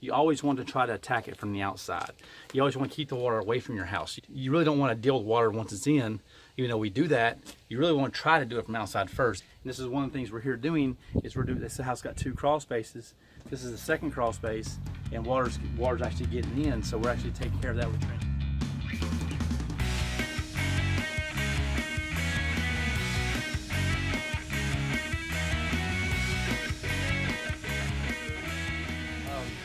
you always want to try to attack it from the outside. You always want to keep the water away from your house. You really don't want to deal with water once it's in. Even though we do that, you really want to try to do it from outside first. And this is one of the things we're here doing, is this house got 2 crawl spaces. This is the second crawl space, and water's actually getting in, so we're actually taking care of that with trenching.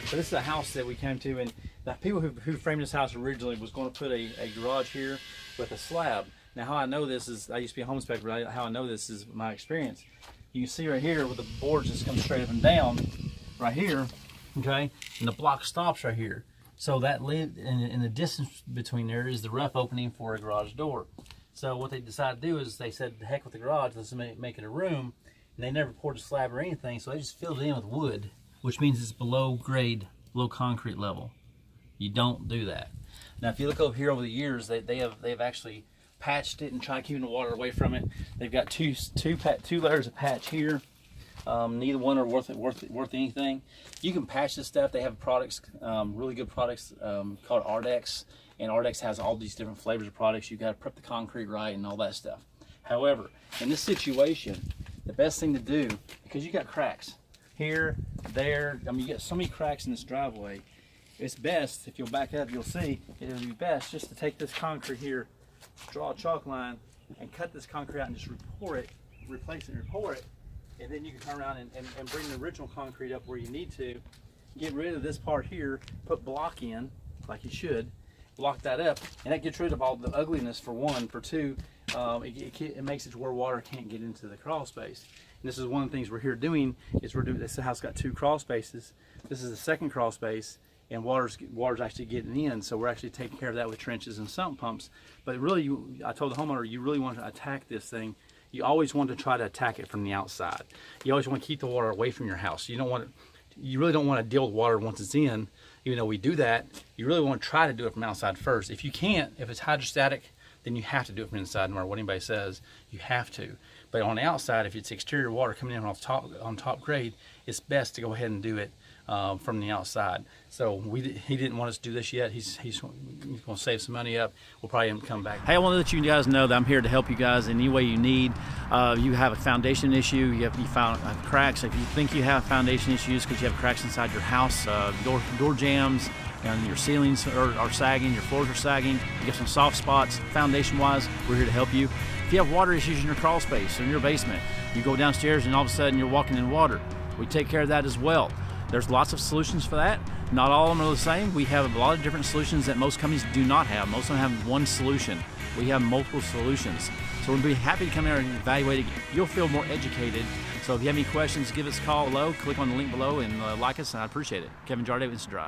So this is a house that we came to, and the people who framed this house originally was going to put a garage here with a slab. Now, how I know this is, I used to be a home inspector, but how I know this is my experience. You can see right here with the boards just come straight up and down right here, okay, and the block stops right here. So that lid, in the distance between there is the rough opening for a garage door. So what they decided to do is they said, the heck with the garage, let's make it a room. And they never poured a slab or anything, so they just filled it in with wood, which means it's below grade, below concrete level. You don't do that. Now, if you look over here over the years, they've actually patched it and tried keeping the water away from it. They've got two layers of patch here. Neither one are worth anything. You can patch this stuff. They have products, really good products called Ardex, and Ardex has all these different flavors of products. You got to prep the concrete right and all that stuff. However, in this situation, the best thing to do, because you got cracks here, there, I mean, you get so many cracks in this driveway, it's best, if you'll back up, you'll see, it would be best just to take this concrete here, draw a chalk line, and cut this concrete out and just replace it and pour it, and then you can turn around and bring the original concrete up where you need to, get rid of this part here, put block in, like you should, block that up, and that gets rid of all the ugliness, for one. For two, it makes it to where water can't get into the crawl space. And this is one of the things we're here doing, is this house got 2 crawl spaces. This is the second crawl space, and water's actually getting in, so we're actually taking care of that with trenches and sump pumps. But really, I told the homeowner, you really want to attack this thing. You always want to try to attack it from the outside. You always want to keep the water away from your house. You really don't want to deal with water once it's in. Even though we do that, you really want to try to do it from outside first. If you can't, if it's hydrostatic, then you have to do it from inside, no matter what anybody says. You have to. But on the outside, if it's exterior water coming in on top grade, it's best to go ahead and do it from the outside. So he didn't want us to do this yet. He's going to save some money up. We'll probably come back. Hey, I want to let you guys know that I'm here to help you guys in any way you need. You have a foundation issue, you found cracks. If you think you have foundation issues because you have cracks inside your house, door jams, and your ceilings are sagging, your floors are sagging, you get some soft spots, foundation-wise, we're here to help you. If you have water issues in your crawl space or in your basement, you go downstairs and all of a sudden you're walking in water, we take care of that as well. There's lots of solutions for that. Not all of them are the same. We have a lot of different solutions that most companies do not have. Most of them have one solution. We have multiple solutions. So we'll be happy to come here and evaluate it. You'll feel more educated. So if you have any questions, give us a call below, click on the link below, and like us, and I appreciate it. Kevin Jarday with Insta Dri.